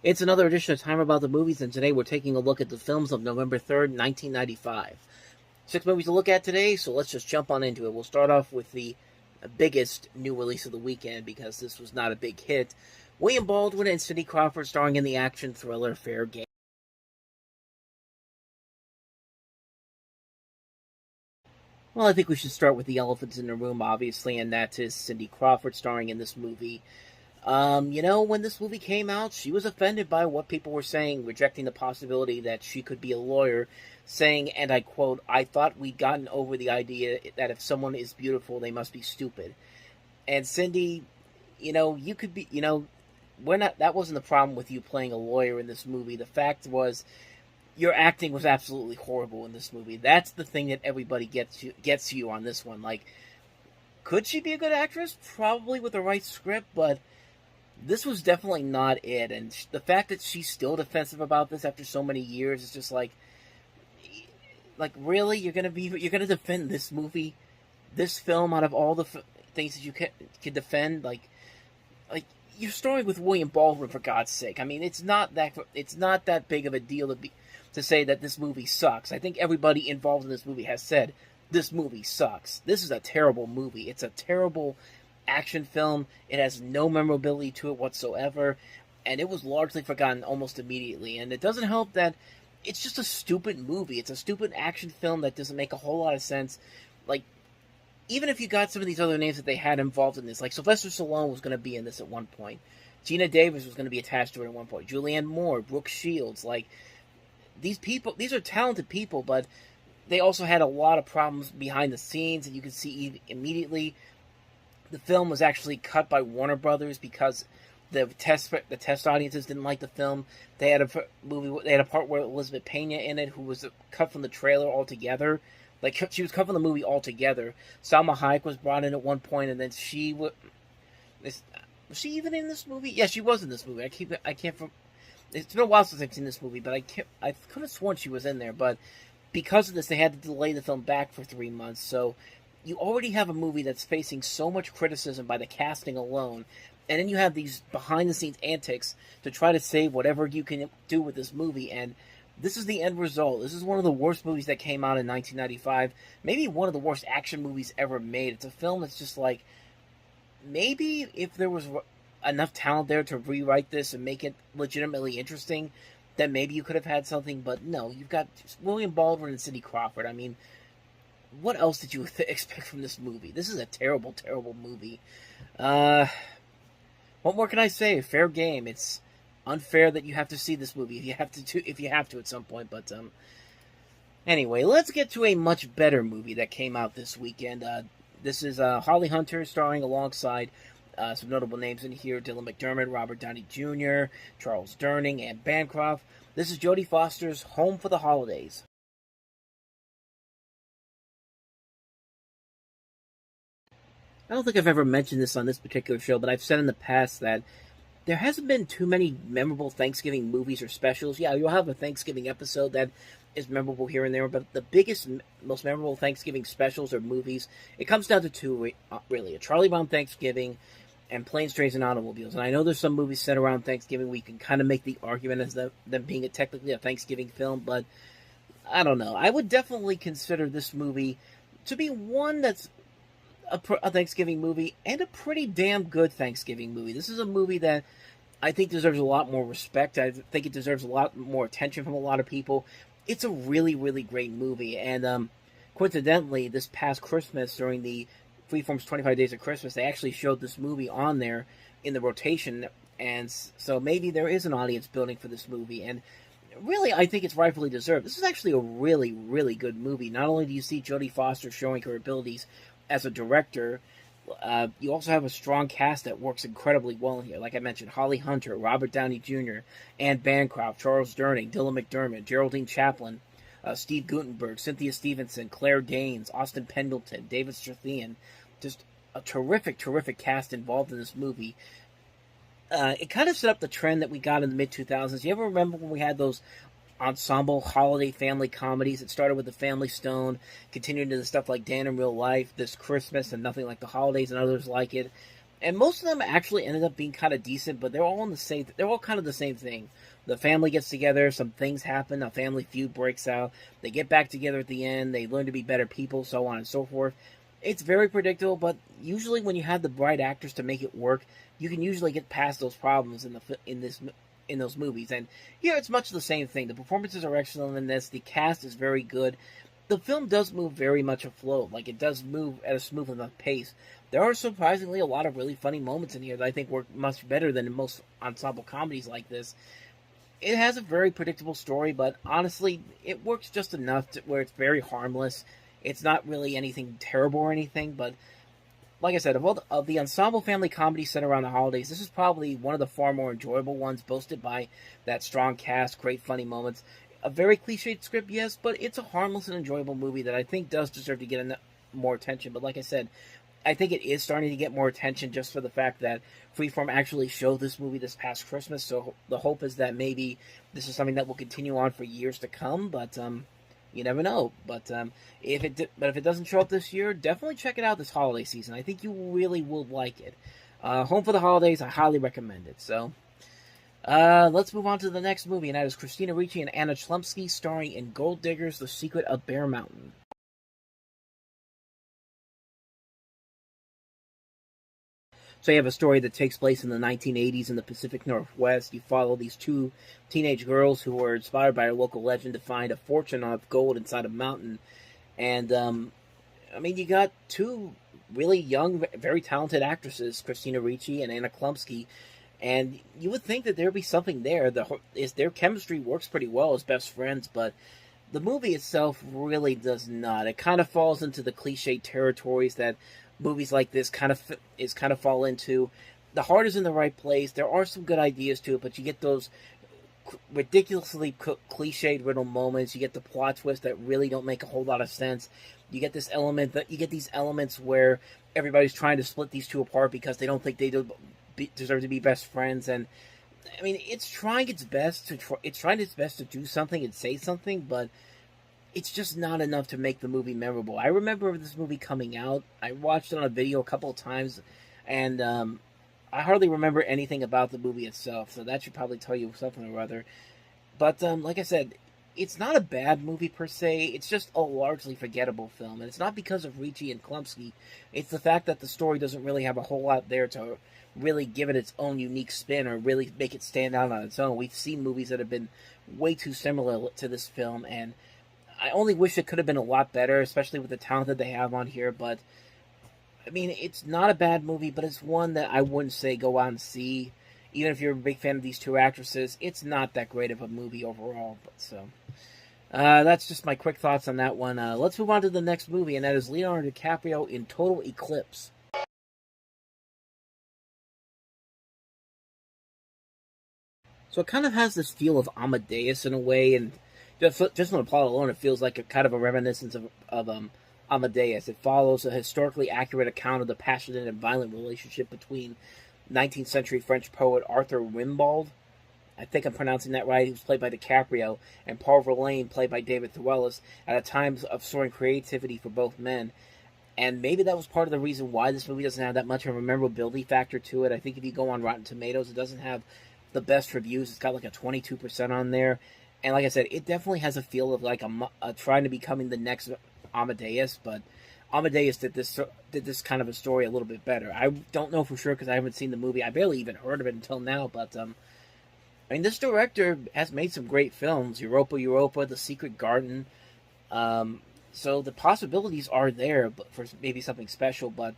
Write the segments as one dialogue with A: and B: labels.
A: It's another edition of Time About the Movies, and today we're taking a look at the films of November 3rd, 1995. 6 movies to look at today, so let's just jump on into it. We'll start off with the biggest new release of the weekend, because this was not a big hit. William Baldwin and Cindy Crawford starring in the action thriller Fair Game. Well, I think we should start with the elephant in the room, obviously, and that is Cindy Crawford starring in this movie. When this movie came out, she was offended by what people were saying, rejecting the possibility that she could be a lawyer, saying, and I quote, "I thought we'd gotten over the idea that if someone is beautiful, they must be stupid." And Cindy, you could be, that wasn't the problem with you playing a lawyer in this movie. The fact was, your acting was absolutely horrible in this movie. That's the thing that everybody gets you on this one. Like, could she be a good actress? Probably with the right script, but this was definitely not it. And the fact that she's still defensive about this after so many years is just like really, you're gonna defend this movie, this film, out of all the things that you can defend? Like you're starring with William Baldwin, for God's sake. I mean, it's not that big of a deal to say that this movie sucks. I think everybody involved in this movie has said this movie sucks. This is a terrible movie. It's a terrible action film. It has no memorability to it whatsoever, and it was largely forgotten almost immediately. And it doesn't help that it's just a stupid movie. It's a stupid action film that doesn't make a whole lot of sense. Like, even if you got some of these other names that they had involved in this, like Sylvester Stallone was going to be in this at one point, Gina Davis was going to be attached to it at one point, Julianne Moore, Brooke Shields, like, these are talented people, but they also had a lot of problems behind the scenes, and you can see immediately. The film was actually cut by Warner Brothers because the test audiences didn't like the film. They had a part where Elizabeth Pena in it, who was cut from the trailer altogether. Like, she was cut from the movie altogether. Salma Hayek was brought in at one point, and then was she even in this movie? Yeah, she was in this movie. It's been a while since I've seen this movie, but I could have sworn she was in there. But because of this, they had to delay the film back for 3 months. So you already have a movie that's facing so much criticism by the casting alone, and then you have these behind-the-scenes antics to try to save whatever you can do with this movie, and this is the end result. This is one of the worst movies that came out in 1995, maybe one of the worst action movies ever made. It's a film that's just like, maybe if there was enough talent there to rewrite this and make it legitimately interesting, then maybe you could have had something, but no, you've got William Baldwin and Cindy Crawford. I mean, what else did you expect from this movie? This is a terrible, terrible movie. What more can I say? Fair game. It's unfair that you have to see this movie if you have to at some point. But anyway, let's get to a much better movie that came out this weekend. This is Holly Hunter starring alongside some notable names in here: Dylan McDermott, Robert Downey Jr., Charles Durning, and Bancroft. This is Jodie Foster's Home for the Holidays. I don't think I've ever mentioned this on this particular show, but I've said in the past that there hasn't been too many memorable Thanksgiving movies or specials. Yeah, you'll have a Thanksgiving episode that is memorable here and there, but the biggest, most memorable Thanksgiving specials or movies, it comes down to two, really: A Charlie Brown Thanksgiving and Planes, Trains, and Automobiles. And I know there's some movies set around Thanksgiving where you can kind of make the argument as them being technically a Thanksgiving film, but I don't know. I would definitely consider this movie to be one that's a Thanksgiving movie, and a pretty damn good Thanksgiving movie. This is a movie that I think deserves a lot more respect. I think it deserves a lot more attention from a lot of people. It's a really, really great movie, and coincidentally, this past Christmas, during the Freeform's 25 Days of Christmas, they actually showed this movie on there in the rotation, and so maybe there is an audience building for this movie, and really, I think it's rightfully deserved. This is actually a really, really good movie. Not only do you see Jodie Foster showing her abilities as a director, you also have a strong cast that works incredibly well in here. Like I mentioned, Holly Hunter, Robert Downey Jr., Anne Bancroft, Charles Durning, Dylan McDermott, Geraldine Chaplin, Steve Guttenberg, Cynthia Stevenson, Claire Danes, Austin Pendleton, David Strathairn. Just a terrific, terrific cast involved in this movie. It kind of set up the trend that we got in the mid-2000s. You ever remember when we had those ensemble holiday family comedies? It started with The Family Stone, continued into the stuff like Dan in Real Life, This Christmas, and Nothing Like the Holidays, and others like it. and most of them actually ended up being kind of decent, but they're all in the same. They're all kind of the same thing. The family gets together, some things happen, a family feud breaks out. They get back together at the end. They learn to be better people, so on and so forth. It's very predictable, but usually when you have the right actors to make it work, you can usually get past those problems in those movies. And here it's much the same thing. The performances are excellent in this. The cast is very good. The film does move very much afloat. Like, it does move at a smooth enough pace. There are surprisingly a lot of really funny moments in here that I think work much better than in most ensemble comedies like this. It has a very predictable story, but honestly, it works just enough to where it's very harmless. It's not really anything terrible or anything, but like I said, of the ensemble family comedies set around the holidays, this is probably one of the far more enjoyable ones, boasted by that strong cast, great funny moments. A very cliched script, yes, but it's a harmless and enjoyable movie that I think does deserve to get more attention. But like I said, I think it is starting to get more attention just for the fact that Freeform actually showed this movie this past Christmas. So the hope is that maybe this is something that will continue on for years to come. But you never know. But if it doesn't show up this year, definitely check it out this holiday season. I think you really will like it. Home for the Holidays, I highly recommend it. So let's move on to the next movie, and that is Christina Ricci and Anna Chlumsky starring in Gold Diggers: The Secret of Bear Mountain. So you have a story that takes place in the 1980s in the Pacific Northwest. You follow these two teenage girls who were inspired by a local legend to find a fortune of gold inside a mountain. And, you got two really young, very talented actresses, Christina Ricci and Anna Chlumsky. And you would think that there would be something there. Their chemistry works pretty well as best friends, but the movie itself really does not. It kind of falls into the cliche territories that movies like this kind of fall into. The heart is in the right place. There are some good ideas to it, but you get those ridiculously cliched riddle moments. You get the plot twists that really don't make a whole lot of sense. You get these elements where everybody's trying to split these two apart because they don't think they deserve to be best friends. And I mean, it's trying its best to do something and say something, but it's just not enough to make the movie memorable. I remember this movie coming out. I watched it on a video a couple of times, and I hardly remember anything about the movie itself, so that should probably tell you something or other. But like I said, it's not a bad movie per se. It's just a largely forgettable film, and it's not because of Ricci and Chlumsky. It's the fact that the story doesn't really have a whole lot there to really give it its own unique spin or really make it stand out on its own. We've seen movies that have been way too similar to this film, and I only wish it could have been a lot better, especially with the talent that they have on here. But I mean, it's not a bad movie, but it's one that I wouldn't say go out and see. Even if you're a big fan of these two actresses, it's not that great of a movie overall. But so that's just my quick thoughts on that one. Let's move on to the next movie, and that is Leonardo DiCaprio in Total Eclipse. So it kind of has this feel of Amadeus in a way, and just on the plot alone, it feels like a kind of a reminiscence of Amadeus. It follows a historically accurate account of the passionate and violent relationship between 19th century French poet Arthur Rimbaud, I think I'm pronouncing that right, who's played by DiCaprio, and Paul Verlaine, played by David Thewlis, at a time of soaring creativity for both men. And maybe that was part of the reason why this movie doesn't have that much of a memorability factor to it. I think if you go on Rotten Tomatoes, it doesn't have the best reviews. It's got like a 22% on there. And like I said, it definitely has a feel of like a trying to becoming the next Amadeus, but Amadeus did this kind of a story a little bit better. I don't know for sure because I haven't seen the movie. I barely even heard of it until now, but I mean, this director has made some great films. Europa, The Secret Garden. So the possibilities are there for maybe something special, but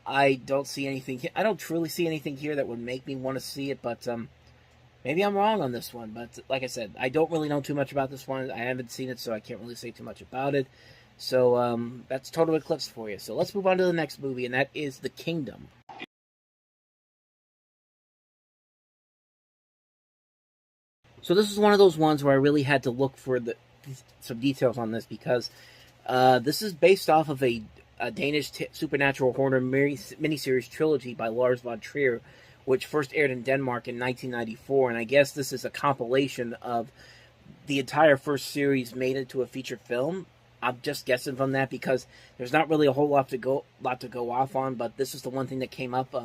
A: I don't see anything. I don't truly see anything here that would make me want to see it, but maybe I'm wrong on this one. But like I said, I don't really know too much about this one. I haven't seen it, so I can't really say too much about it. So that's Total Eclipse for you. So let's move on to the next movie, and that is The Kingdom. So this is one of those ones where I really had to look for some details on this because this is based off of a Danish supernatural horror miniseries trilogy by Lars von Trier, which first aired in Denmark in 1994, and I guess this is a compilation of the entire first series made into a feature film. I'm just guessing from that because there's not really a whole lot to go off on. But this is the one thing that came up.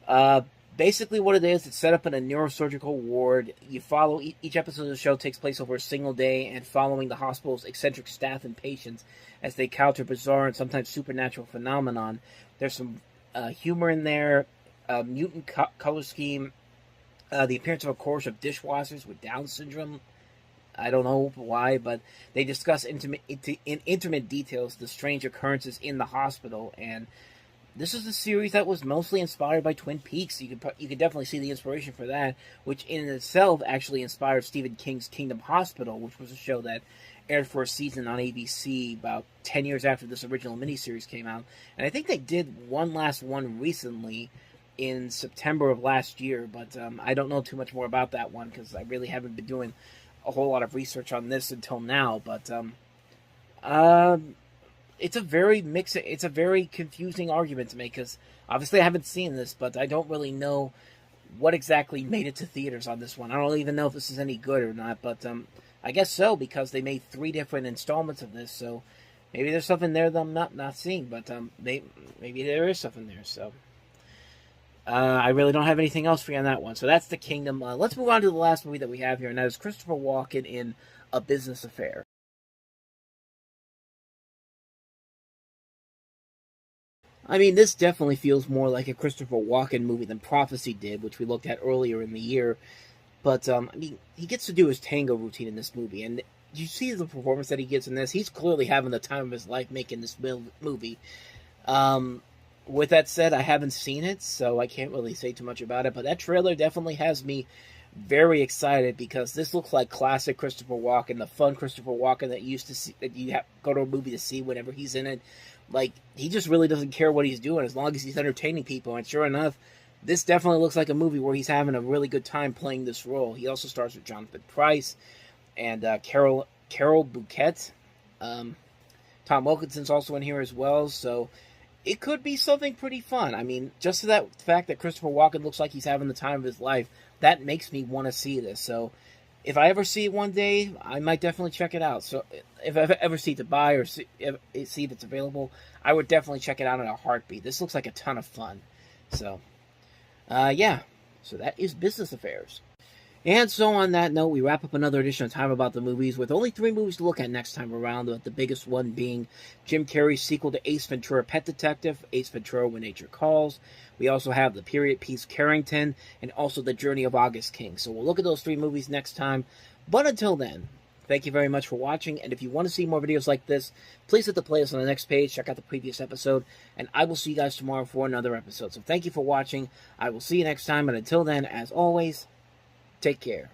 A: Uh, Basically, what it is, it's set up in a neurosurgical ward. You follow each episode of the show takes place over a single day, and following the hospital's eccentric staff and patients as they counter bizarre and sometimes supernatural phenomenon. There's some humor in there, mutant color scheme, the appearance of a chorus of dishwashers with Down syndrome. I don't know why, but they discuss in intimate details the strange occurrences in the hospital. And this is a series that was mostly inspired by Twin Peaks. You could definitely see the inspiration for that, which in itself actually inspired Stephen King's Kingdom Hospital, which was a show that aired for a season on ABC about 10 years after this original miniseries came out. And I think they did one last one recently in September of last year, but I don't know too much more about that one because I really haven't been doing a whole lot of research on this until now. But it's a very confusing argument to make because obviously I haven't seen this, but I don't really know what exactly made it to theaters on this one. I don't even know if this is any good or not, but I guess so because they made 3 different installments of this, so maybe there's something there that I'm not seeing, but maybe there is something there. So I really don't have anything else for you on that one. So that's The Kingdom. Let's move on to the last movie that we have here, and that is Christopher Walken in A Business Affair. I mean, this definitely feels more like a Christopher Walken movie than Prophecy did, which we looked at earlier in the year. But, I mean, he gets to do his tango routine in this movie, and you see the performance that he gets in this. He's clearly having the time of his life making this movie. With that said, I haven't seen it, so I can't really say too much about it, but that trailer definitely has me very excited because this looks like classic Christopher Walken, the fun Christopher Walken that you used to see, that you go to a movie to see whenever he's in it. Like, he just really doesn't care what he's doing as long as he's entertaining people, and sure enough, this definitely looks like a movie where he's having a really good time playing this role. He also stars with Jonathan Pryce and Carol Bouquet. Tom Wilkinson's also in here as well, so it could be something pretty fun. I mean, just to that fact that Christopher Walken looks like he's having the time of his life, that makes me want to see this. So if I ever see it one day, I might definitely check it out. So if I ever see it to buy or see if it's available, I would definitely check it out in a heartbeat. This looks like a ton of fun. So, yeah. So that is Business Affairs. And so on that note, we wrap up another edition of Time About the Movies with only 3 movies to look at next time around, the biggest one being Jim Carrey's sequel to Ace Ventura: Pet Detective, Ace Ventura: When Nature Calls. We also have the period piece Carrington, and also The Journey of August King. So we'll look at those 3 movies next time. But until then, thank you very much for watching, and if you want to see more videos like this, please hit the playlist on the next page, check out the previous episode, and I will see you guys tomorrow for another episode. So thank you for watching, I will see you next time, and until then, as always, take care.